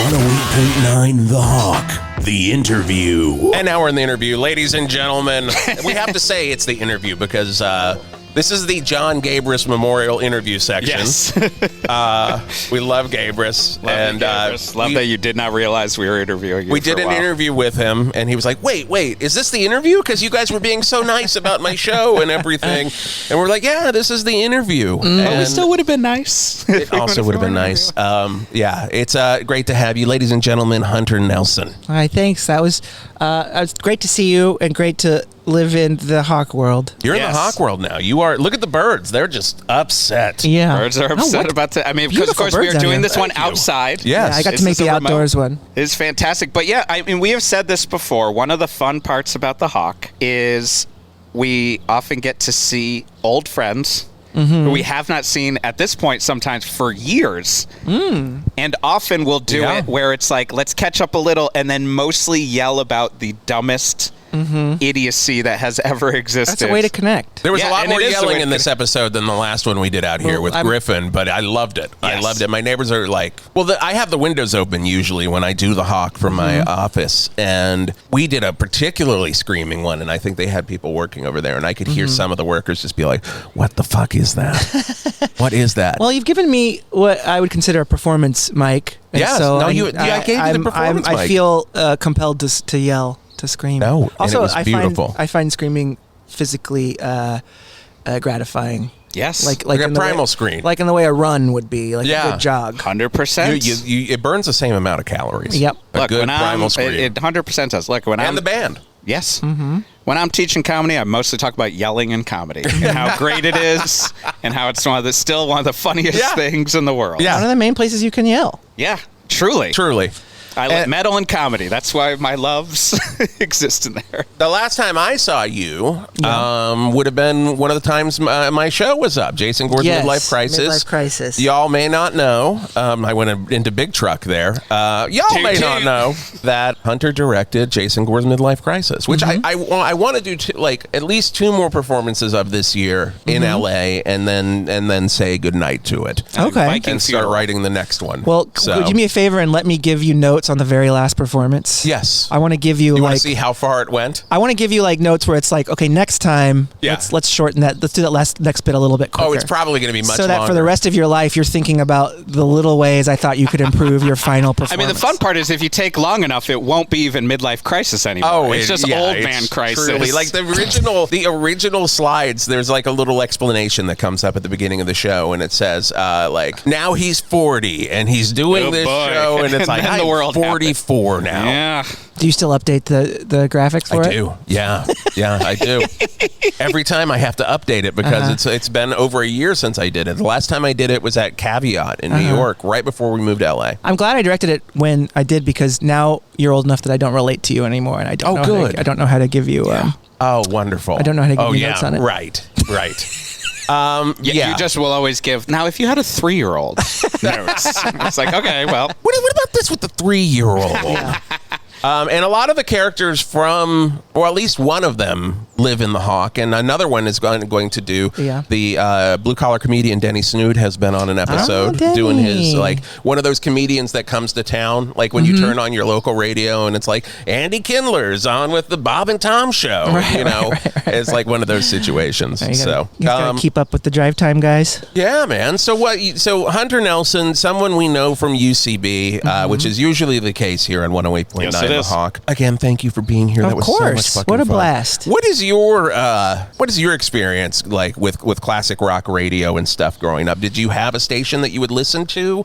108.9 The Hawk. The interview. And now we're in the interview. Ladies and gentlemen, we have to say it's the interview because this is the John Gabris Memorial interview section. Yes. We love Gabris. Love that you did not realize we were interviewing you. We did an interview with him, and he was like, wait, is this the interview? Because you guys were being so nice about my show and everything. And we're like, yeah, this is the interview. But we still would have been nice. It also would have been nice. It's great to have you. Ladies and gentlemen, Hunter Nelson. Hi, thanks. That was great to see you and great to live in the Hawk world. You're in the Hawk world now. You are. Look at the birds. They're just upset. Yeah. Birds are upset about that. I mean, because, of course, we are doing this one outside. Yes. Yeah, I got to make the outdoors one. It's fantastic. But, yeah, I mean, we have said this before. One of the fun parts about the Hawk is we often get to see old friends who we have not seen at this point sometimes for years. And often we'll do it where it's like, let's catch up a little and then mostly yell about the dumbest idiocy that has ever existed. That's a way to connect. There was a lot more yelling in this episode than the last one we did out here with Griffin, but I loved it. Yes. I loved it. My neighbors are like, I have the windows open usually when I do the Hawk from my office, and we did a particularly screaming one, and I think they had people working over there, and I could hear some of the workers just be like, what the fuck is that? What is that? Well, you've given me what I would consider a performance mic. Yes. So I gave you the performance mic. I feel compelled to yell. To scream. No, also, and it was beautiful. I find screaming physically gratifying. Yes, like a primal scream, like in the way a run would be, like a good jog. 100%. It burns the same amount of calories. Yep. Look, good primal scream. It 100% does. Look, when the band. Yes. When I'm teaching comedy, I mostly talk about yelling in comedy and how great it is, and how it's still one of the funniest things in the world. Yeah, one of the main places you can yell. Yeah, truly. I like metal and comedy. That's why my loves exist in there. The last time I saw you would have been one of the times my show was up, Jason Gord's Midlife Crisis. Midlife Crisis. Y'all may not know, I went into big truck there. Y'all may not know that Hunter directed Jason Gord's Midlife Crisis, which I want to do at least 2 more performances of this year in LA, and then say goodnight to it. Okay. And start writing the next one. Well, would you do me a favor and let me give you notes on the very last performance? Yes. I want to give you want to see how far it went? I want to give you notes where it's like, okay, next time, let's shorten that. Let's do that next bit a little bit quicker. Oh, it's probably going to be much so that longer. For the rest of your life, you're thinking about the little ways I thought you could improve your final performance. I mean, the fun part is if you take long enough, it won't be even midlife crisis anymore. Oh, it's just old man crisis. Truly. Like the original slides, there's like a little explanation that comes up at the beginning of the show, and it says now he's 40 and he's doing this show, and it's like I'm the world 44 now. Yeah. Do you still update the graphics for it? I do. Yeah, I do. Every time I have to update it because it's been over a year since I did it. The last time I did it was at Caveat in New York, right before we moved to LA. I'm glad I directed it when I did, because now you're old enough that I don't relate to you anymore, and I don't know. I don't know how to give you. Oh, wonderul. I don't know how to give you notes on it. Right. You just will always give. Now, if you had a 3-year-old notes, it's like, okay, well. What about this with the 3-year-old? Yeah. And a lot of the characters from, or at least one of them, live in the Hawk, and another one is going to do. The blue-collar comedian Denny Snood has been on an episode doing his, one of those comedians that comes to town, like when you turn on your local radio and it's like, Andy Kindler's on with the Bob and Tom show, Right. It's like one of those situations. You gotta keep up with the drive time guys. Yeah, man. So Hunter Nelson, someone we know from UCB, which is usually the case here on 108.9 The Hawk. Again, thank you for being here. That was so much fucking What a fun. blast. What is your experience like with classic rock radio and stuff growing up? Did you have a station that you would listen to?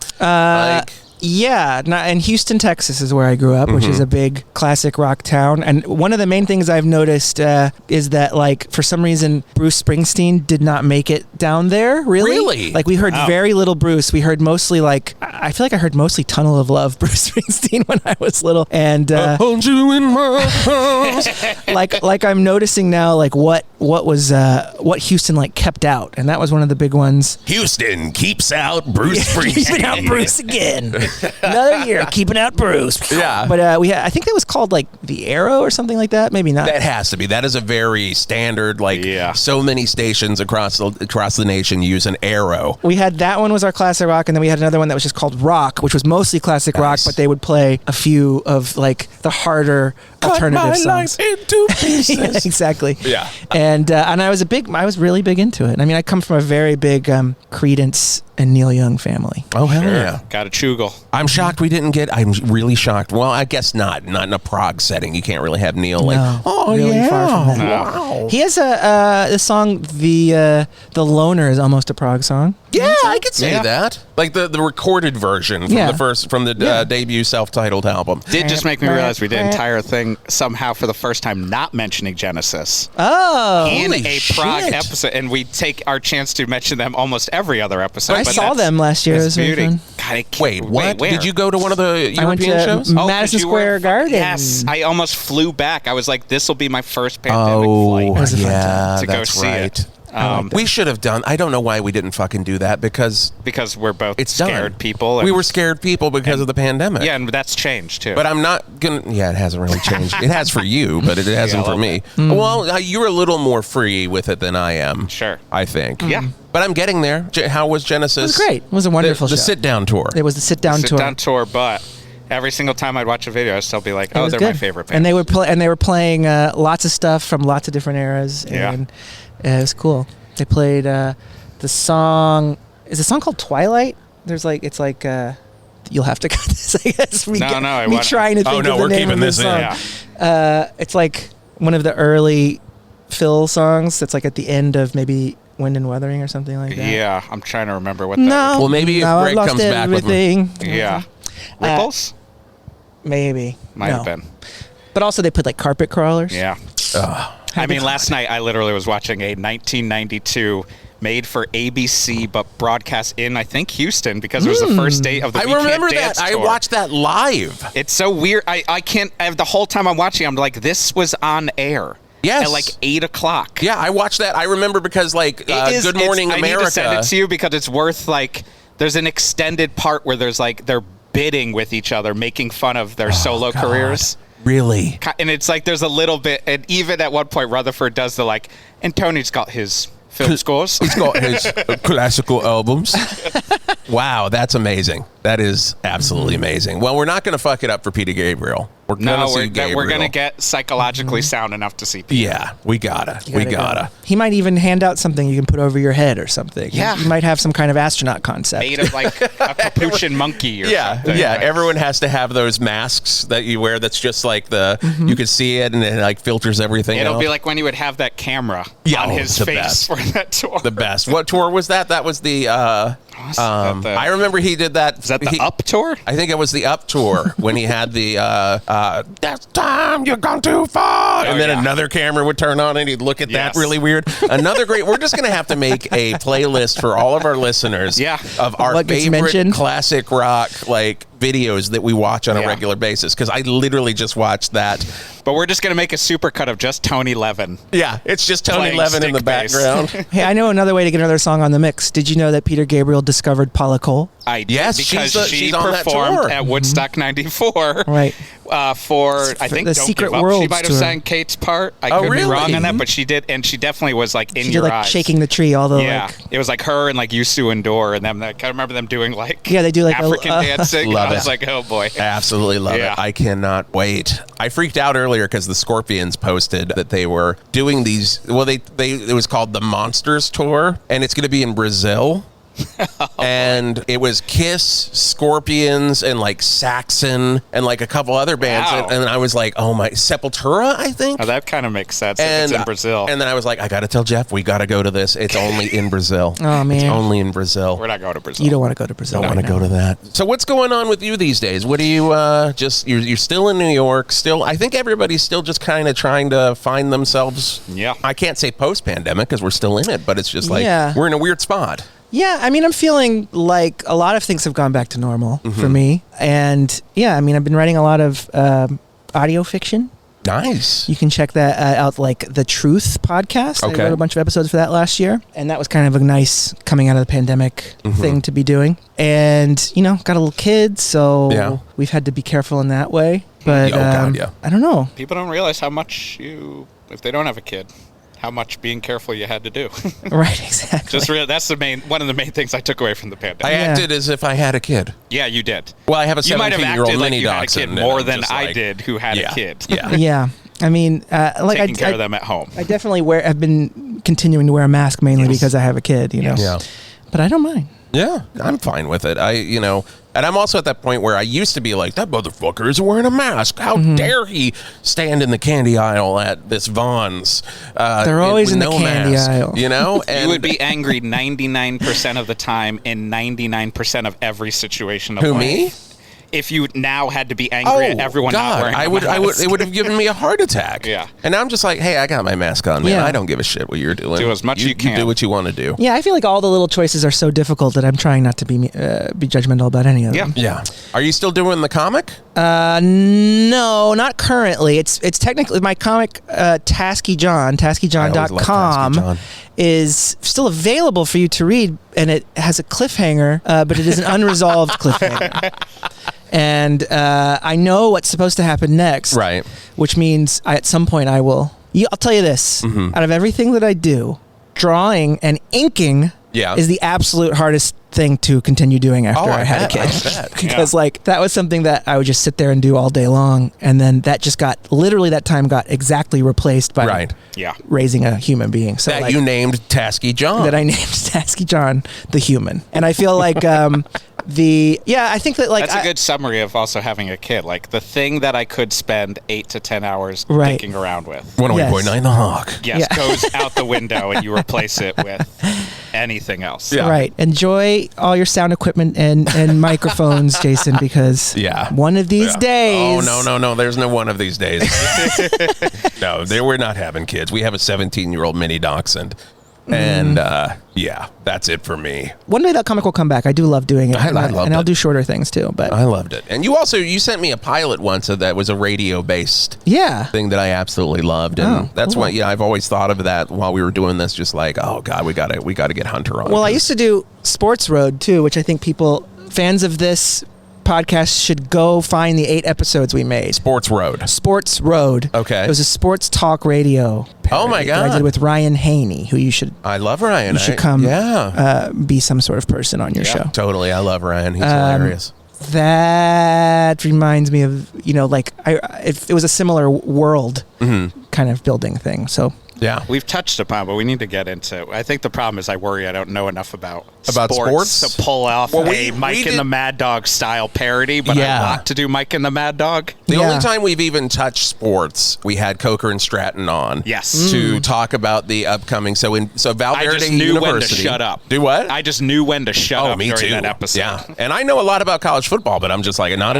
Yeah, in Houston, Texas is where I grew up, which is a big classic rock town. And one of the main things I've noticed is that, for some reason, Bruce Springsteen did not make it down there, really. Really? We heard very little Bruce. We heard mostly, I feel like I heard mostly Tunnel of Love, Bruce Springsteen, when I was little. And I hold you in my arms. I'm noticing now, what Houston, kept out. And that was one of the big ones. Houston keeps out Bruce Springsteen. Keeping out Bruce again. Another year, keeping out Bruce. Yeah. But I think that was called like the Arrow or something like that. Maybe not. That has to be. That is a very standard, so many stations across the nation use an Arrow. We had that one was our classic rock, and then we had another one that was just called Rock, which was mostly classic rock, but they would play a few of like the harder alternative songs. Life into pieces. Yeah, exactly. Yeah. And I was really big into it. I mean, I come from a very big Creedence and Neil Young family. Oh, hell yeah. Got a chugel. I'm shocked we didn't get, I'm really shocked. Well, I guess not in a prog setting. You can't really have Neil Really far from that. Wow. He has the song, the Loner is almost a prog song. Yeah, I could say that. Like the recorded version from the debut self-titled album. Did just make me realize we did an entire thing somehow for the first time not mentioning Genesis. Oh. In Holy a Prog shit. episode, and we take our chance to mention them almost every other episode. I saw them last year. It was really fun. God, I can't, Wait, what? where? Did you go to one of the I went European to shows? Madison 'cause you Square were- Garden. Yes, I almost flew back. I was like, this will be my first pandemic flight. was a fun yeah, to go that's see right. it. We should have done. I don't know why we didn't fucking do that because We're both it's scared done. people. And, We were scared people because of the pandemic. Yeah, and that's changed too. But I'm not gonna. Yeah, it hasn't really changed. It has for you, but it hasn't a for little me. bit. Well, you're a little more free with it than I am. Sure. I think. Yeah. But I'm getting there. How was Genesis? It was great. It was a wonderful the show. sit-down tour. It was the sit-down tour. Sit-down tour, but every single time I'd watch a video, I'd still be like, It oh, was they're my good. favorite band. And they were playing lots of stuff from lots of different eras. Yeah. And it was cool. They played the song. Is the song called Twilight? You'll have to cut this, I guess. Me trying to think of the we're name keeping of this the in. song. Yeah. It's like one of the early Phil songs that's like at the end of maybe Wind and Wuthering or something like that. Yeah, I'm trying to remember what that No. Well, maybe if now I've Greg lost comes back with me. everything. Yeah. Ripples? Maybe. Might No. have been. But also they played like Carpet Crawlers. Yeah. I mean, last night I literally was watching a 1992 made for ABC but broadcast in, I think, Houston because it was the first day of the I We Can't remember Dance that. I tour. watched that live. It's so weird. I can't. The whole time I'm watching, I'm like, this was on air. Yes. At like 8 o'clock. Yeah, I watched that. I remember because like Good Morning I America. need to send it to you because it's worth like. There's an extended part where there's like they're bidding with each other, making fun of their solo careers. Really? And it's like there's a little bit, and even at one point Rutherford does the like, and Tony's got his film scores. He's got his classical albums. Wow, that's amazing. That is absolutely amazing. Well, we're not going to fuck it up for Peter Gabriel. We're going to see Gabriel. We're going to get psychologically sound enough to see Peter. Yeah, we gotta. We gotta. He might even hand out something you can put over your head or something. Yeah. You might have some kind of astronaut concept. Made of like a capuchin monkey or something. Yeah. Like, Everyone has to have those masks that you wear. That's just like you can see it and it like filters everything. It'll out. be like when he would have that camera Yeah, on oh, his the face best. for that tour. The best. What tour was that? That was the. I remember he did that. Is that the Up tour? I think it was the Up tour when he had the "That's time you've gone too far," and then another camera would turn on and he'd look at that really weird. Another great. We're just gonna have to make a playlist for all of our listeners. Of our What gets favorite mentioned? classic rock like videos that we watch on a regular basis. Because I literally just watched that. But we're just going to make a supercut of just Tony Levin. Yeah, it's just Tony Playing Levin in the stick bass. background. Hey, I know another way to get another song on the mix. Did you know that Peter Gabriel discovered Paula Cole? I did Yes, because she's she on that performed tour. at Woodstock '94. Right. For I think the Don't Secret Give Up. She Worlds might have tour. sang Kate's part. I Oh, could really? be wrong on that, but she did, and she definitely was like in She your did like eyes. shaking the tree, all the Yeah, it was like her and like Yusu and Dor and them. I remember them doing like they do like African dancing. Love I was it. like, oh boy. Absolutely love Yeah. it. I cannot wait. I freaked out earlier because the Scorpions posted that they were doing these. Well, it was called the Monsters Tour, and it's going to be in Brazil. And it was Kiss, Scorpions, and like Saxon, and like a couple other bands. Wow. And I was like, oh my, Sepultura, I think. Oh, that kind of makes sense. If it's in Brazil. And then I was like, I got to tell Jeff, we got to go to this. It's only in Brazil. Oh, man. It's only in Brazil. We're not going to Brazil. You don't want to go to Brazil. Don't right want to now. go to that. So what's going on with you these days? What do you you're still in New York? Still, I think everybody's still just kind of trying to find themselves. Yeah. I can't say post-pandemic because we're still in it, but it's just like Yeah. we're in a weird spot. Yeah, I mean, I'm feeling like a lot of things have gone back to normal for me. And yeah, I mean, I've been writing a lot of audio fiction Nice. You can check that out, like the Truth podcast. Okay. I wrote a bunch of episodes for that last year, and that was kind of a nice coming out of the pandemic thing to be doing. And got a little kid, so we've had to be careful in that way. But I don't know. People don't realize how much if they don't have a kid, how much being careful you had to do. Right, exactly. That's one of the main things I took away from the pandemic. I acted as if I had a kid. Yeah, you did. Well, I have a You might have 17-year-old acted like mini you had a dachshund. kid more than I did who had a Yeah. kid. Yeah. Yeah. I mean, Taking care of them at home. I definitely have been continuing to wear a mask mainly because I have a kid, Yeah. But I don't mind. Yeah, I'm fine with it. And I'm also at that point where I used to be like, that motherfucker is wearing a mask. How dare he stand in the candy aisle at this Vons? They're always with in the no candy mask, aisle. And You would be angry 99% of the time in 99% of every situation of Who, life. me? If you now had to be angry at everyone not wearing a mask. it would have given me a heart attack. Yeah. And now I'm just like, hey, I got my mask on, man. Yeah. I don't give a shit what you're doing. Do as much as you can. You do what you want to do. Yeah, I feel like all the little choices are so difficult that I'm trying not to be judgmental about any of them. Yeah. Are you still doing the comic? No, not currently. It's technically my comic, Tasky John, taskyjohn.com, Tasky John. is still available for you to read, and it has a cliffhanger, but it is an unresolved cliffhanger. And I know what's supposed to happen next. Right. Which means at some point I will. I'll tell you this. Out of everything that I do, drawing and inking is the absolute hardest thing to continue doing after I had a kid. Because that was something that I would just sit there and do all day long. And then that just that time got exactly replaced by raising a human being. So that you named Tasky John. That I named Tasky John the human. And I feel like I think that that's a good summary of also having a kid. Like the thing that I could spend 8 to 10 hours thinking around with. 108.9 The Hawk. Yes, goes out the window and you replace it with anything else. Yeah. Right. Enjoy all your sound equipment and microphones, Jason, because one of these days. Oh, no. There's no one of these days. No, we're not having kids. We have a 17-year-old mini dachshund. And that's it for me. One day that comic will come back. I do love doing it. I loved it. And I'll do shorter things too. But I loved it. And you sent me a pilot once that was a radio-based thing that I absolutely loved. And that's why I've always thought of that while we were doing this, just like, oh God, we gotta get Hunter on. Well, I used to do Sports Road too, which I think fans of this podcast should go find the 8 episodes we made. Sports Road. Okay. It was a sports talk radio parody Oh my God. that I did with Ryan Haney, who you should. I love Ryan. You should come. Be some sort of person on your show. Totally. I love Ryan. He's hilarious. That reminds me of it was a similar world kind of building thing. So. Yeah. We've touched upon, but we need to get into. I think the problem is I worry I don't know enough about sports to pull off a Mike and the Mad Dog style parody, but I want to do Mike and the Mad Dog. The only time we've even touched sports, we had Coker and Stratton on. Yes. To talk about the upcoming. So Val Verde I just knew University. when to shut up. Do what? I just knew when to shut up me during too. that episode. Yeah. And I know a lot about college football, but I'm just like, not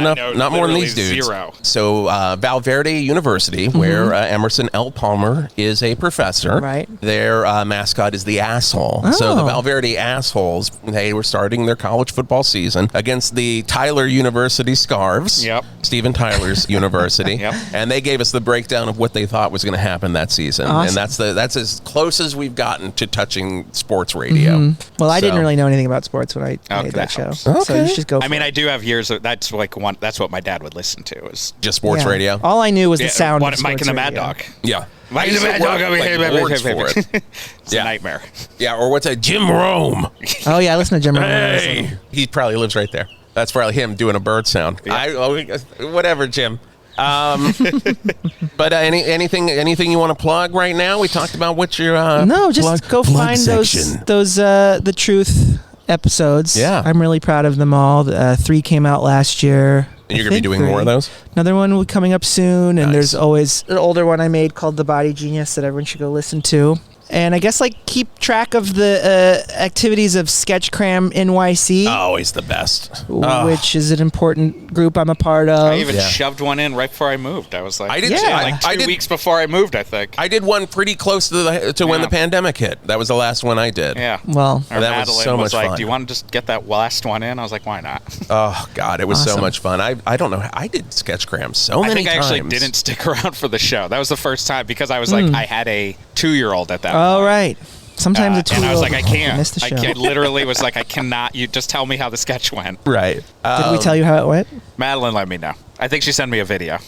more than these dudes. Zero. So Val Verde University, where Emerson L. Palmer is a professor. Right. Their mascot is the asshole. Oh. So the Val Verde assholes, they were starting their college football season against the Tyler University Scarves. Yep. Stephen Tyler's University. Yep. And they gave us the breakdown of what they thought was going to happen that season. Awesome. And that's as close as we've gotten to touching sports radio. Well, I didn't really know anything about sports when I made that show. helps. Okay. So you should go. I mean, I do have years of that's what my dad would listen to is Just sports radio. All I knew was the sound What, of Mike and sports the Mad radio. Dog. Yeah. Mike and the Mad Dog over here. Awards for it. It's a nightmare. Yeah, or what's that? Jim Rome. Oh yeah, listen to Jim Rome. Hey, he probably lives right there. That's probably him doing a bird sound. Yeah. Whatever, Jim. But anything you want to plug right now? We talked about what your No, just go plug find section. those the Truth episodes. Yeah. I'm really proud of them all. 3 came out last year. And you're gonna be doing more of those? Another one will be coming up soon, and Nice. there's always an older one I made called The Body Genius that everyone should go listen to. And I guess keep track of the activities of Sketchcram NYC. Always the best. Which is an important group I'm a part of. I even shoved one in right before I moved. I was like, I did two weeks before I moved, I think. I did one pretty close to when the pandemic hit. That was the last one I did. Yeah. Well, that Madeline was so much like, fun. do you want to just get that last one in? I was like, why not? Oh, God, it was Awesome. so much fun. I don't know. I did Sketchcram so many times. I think I actually didn't stick around for the show. That was the first time because I was I had a 2-year-old at that point. Oh, right. Sometimes a 2-year-old. And I was like, I can't. Miss the show. I literally was like, I cannot. You just tell me how the sketch went. Right. Did we tell you how it went? Madeline let me know. I think she sent me a video.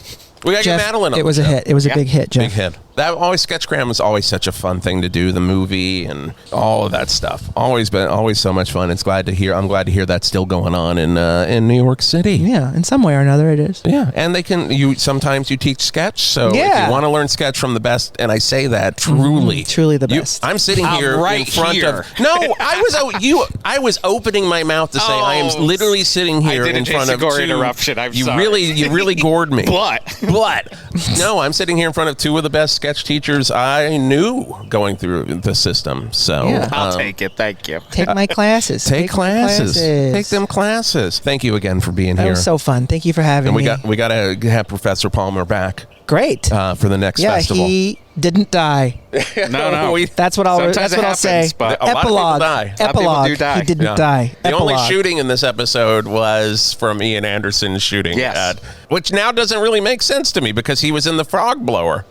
We got to get Jeff, Madeline on it was the a show. hit. It was a big hit, Jeff. Big hit. Sketchgram was always such a fun thing to do. The movie and all of that stuff. Always so much fun. I'm glad to hear that's still going on in New York City. Yeah, in some way or another it is. Yeah, and sometimes you teach sketch. So if you want to learn sketch from the best, and I say that truly, truly the best. I'm sitting here right in front here. of. No, I was opening my mouth to say I am literally sitting here I did in front of Jason two. Interruption. I'm you sorry. You really gored me. But No, I'm sitting here in front of two of the best sketch teachers I knew going through the system. So Yeah. I'll take it. Thank you. Take my classes. Take classes. Take them classes. Thank you again for being That here. was so fun. Thank you for having and me. we got to have Professor Palmer back Great. for the next yeah, festival. he didn't die. No. That's what I'll Sometimes it happens, say. but a lot of people Epilogue. die. A lot of people Epilogue. do die. He didn't Yeah. die. The only Epilogue. shooting in this episode was from Ian Anderson's shooting. Yes. Which now doesn't really make sense to me because he was in the frog blower.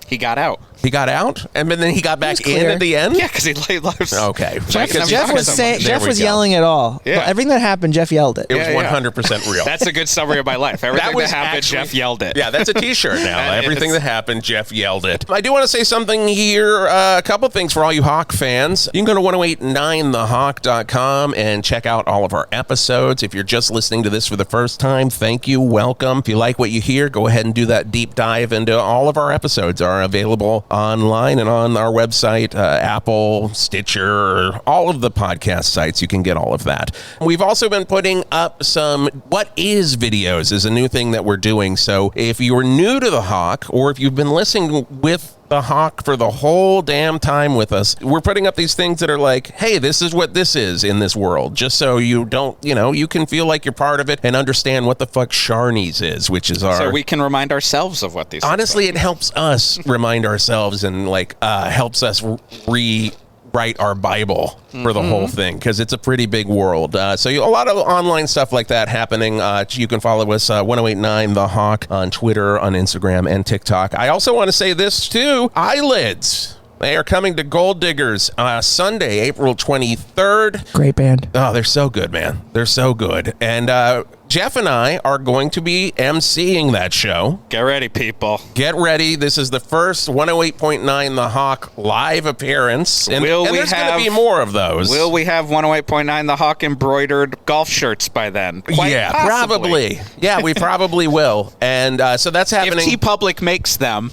He got out. He got out, and then he got back in clear. at the end? Yeah, because he laid lows. Okay. Jeff was saying. There Jeff we was go. yelling it all. Yeah. Everything that happened, Jeff yelled it. It was Yeah, yeah. 100% real. That's a good summary of my life. Everything that happened, actually- Jeff yelled it. Yeah, that's a T-shirt now. That Everything is. that happened, Jeff yelled it. I do want to say something here. A couple things for all you Hawk fans. You can go to 1089thehawk.com and check out all of our episodes. If you're just listening to this for the first time, thank you. Welcome. If you like what you hear, go ahead and do that deep dive into all of our episodes. Are available online and on our website, Apple, Stitcher, all of the podcast sites. You can get all of that. We've also been putting up some What Is videos is a new thing that we're doing. So if you're new to the Hawk, or if you've been listening with the Hawk for the whole damn time with us, we're putting up these things that are like, hey, this is what this is in this world, just so you don't, you can feel like you're part of it and understand what the fuck Sharnies is, which is our... So we can remind ourselves of what these Honestly, it helps us remind ourselves and helps us rewrite our Bible for the whole thing, because it's a pretty big world. So a lot of online stuff like that happening. You can follow us 1089 The Hawk on Twitter, on Instagram, and TikTok. I also want to say this too. Eyelids. They are coming to Gold Diggers Sunday, April 23rd. Great band. Oh, they're so good, man. They're so good. And Jeff and I are going to be emceeing that show. Get ready, people. Get ready. This is the first 108.9 The Hawk live appearance. And there's going to be more of those. Will we have 108.9 The Hawk embroidered golf shirts by then? Quite possibly. Probably. Yeah, we probably will. And so that's happening. If TeePublic makes them,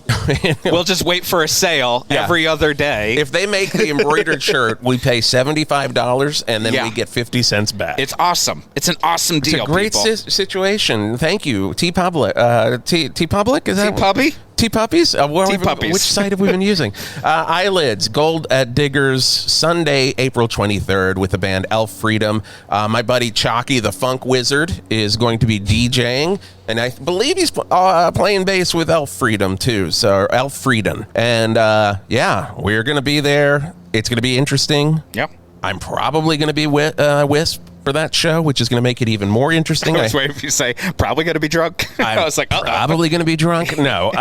we'll just wait for a sale every other day. If they make the embroidered shirt, we pay $75 and then Yeah. we get 50 cents back. It's awesome. It's an awesome deal, It's a great people. situation. Thank you. TeePublic. TeePublic? Is that T-Puppy? T-Puppies? T-Puppies. Which site have we been using? Eyelids, Gold at Diggers, Sunday, April 23rd with the band Elf Freedom. My buddy Chalky, the Funk Wizard, is going to be DJing, and I believe he's playing bass with Elf Freedom, too, so Elf Freedom. And, we're going to be there. It's going to be interesting. Yep. I'm probably going to be Wisp for that show, which is going to make it even more interesting. I was waiting for you to say, probably going to be drunk. I was like, probably going to be drunk. No,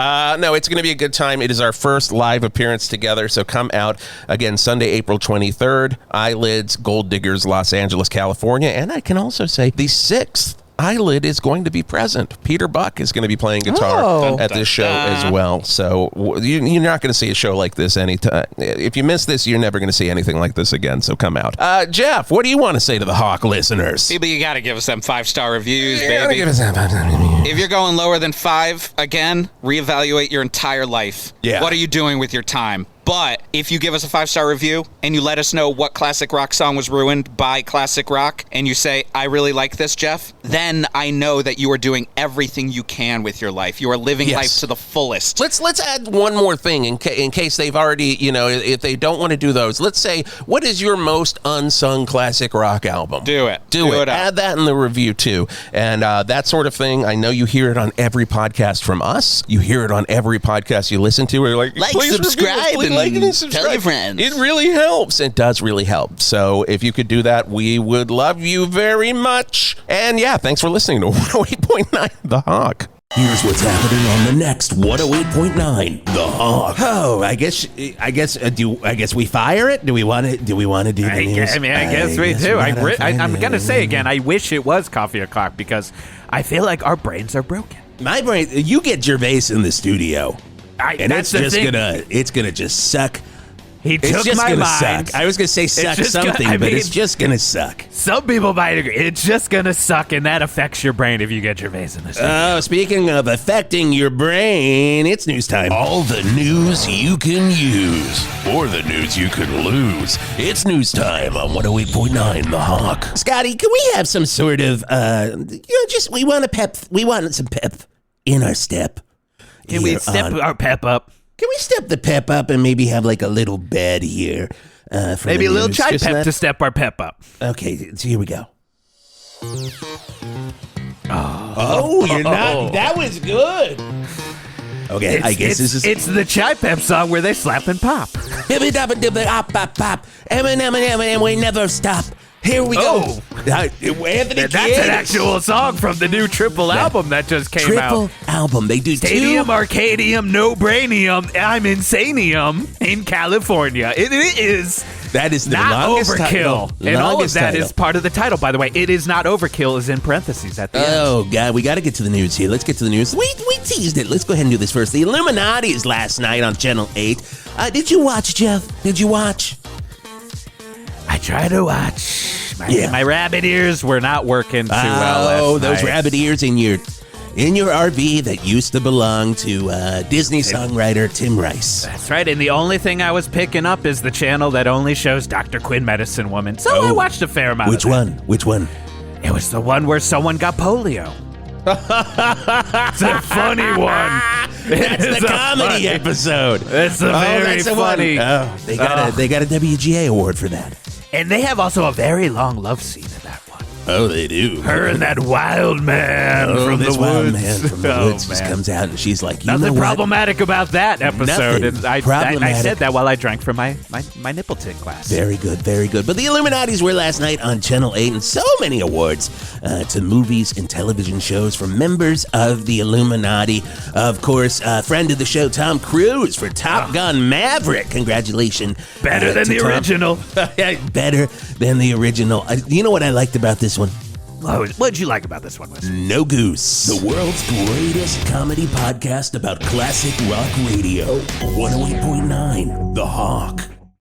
it's going to be a good time. It is our first live appearance together, so come out. Again, Sunday, April 23rd, Eyelids, Gold Diggers, Los Angeles, California. And I can also say the 6th Eyelid is going to be present. Peter Buck is going to be playing guitar at this show as well. So you're not going to see a show like this anytime. If you miss this, you're never going to see anything like this again. So come out. Jeff, what do you want to say to the Hawk listeners? People, you got to give us them 5-star reviews, baby. Give us that. If you're going lower than 5, again, reevaluate your entire life. Yeah. What are you doing with your time? But if you give us a 5-star review and you let us know what classic rock song was ruined by classic rock, and you say, I really like this, Geoff, then I know that you are doing everything you can with your life. You are living life to the fullest. Let's add one more thing in case they've already, if they don't want to do those. Let's say, what is your most unsung classic rock album? Do it. Do it. Add that in the review, too. And that sort of thing, I know you hear it on every podcast from us. You hear it on every podcast you listen to. We're like subscribe, and subscribe. Tell your friends. It really helps. It does really help. So if you could do that, we would love you very much. And yeah, thanks for listening to 108.9 The Hawk. Here's what's happening on the next 108.9 The Hawk. Oh, I guess we fire it. Do we want to do the news? I guess we do. I'm gonna say again. I wish it was Coffee O'Clock because I feel like our brains are broken. My brain. You get Gervais in the studio, and that's it's gonna just suck. It's just gonna mind. suck. I was gonna say suck something, but it's just gonna suck. Some people might agree. It's just gonna suck, and that affects your brain if you get Gervais in the studio. Oh, speaking of affecting your brain, it's news time. All the news you can use, or the news you could lose. It's news time on 108.9 The Hawk. Scotty, can we have some sort of we want some pep in our step. Can we step our pep up? Can we step the pep up and maybe have like a little bed here? For maybe a little chai pep that? to step our pep up. Okay, so here we go. Oh, you're not. That was good. Okay, I guess this is. It's the chai pep song where they slap and pop. And we never stop. Here we go. Anthony That's an actual song from the new Triple album that just came out. Triple album. They do Stadium, Arcadium, No Brainium, I'm Insanium in California. It is. That is the not longest overkill. Title. And all of that title. is part of the title, by the way. It is not overkill is in parentheses at the end. Oh, God. We got to get to the news here. Let's get to the news. We teased it. Let's go ahead and do this first. The Illuminati's last night on Channel 8. Did you watch, Geoff? Did you watch? I try to watch. My rabbit ears were not working too well. Oh, those rabbit ears in your RV that used to belong to Disney songwriter Tim Rice. That's right, and the only thing I was picking up is the channel that only shows Dr. Quinn Medicine Woman. So I watched a fair amount of it. Which one? It was the one where someone got polio. It's a funny one. That's the comedy episode. It's a very funny. Oh, they got a WGA award for that. And they have also a very long love scene in that one. Oh, they do. Her and that wild man from the woods. Wild man from the woods just comes out and she's like, nothing problematic about that episode. Nothing and I said that while I drank from my nipple tin glass. Very good, very good. But the Illuminatis were last night on Channel 8 and so many awards to movies and television shows from members of the Illuminati. Of course, friend of the show, Tom Cruise for Top Gun Maverick. Congratulations. Better than the original. Better than the original. You know what I liked about this one? What did you like about this one, Wes? No Goose. The world's greatest comedy podcast about classic rock radio. 108.9 The Hawk.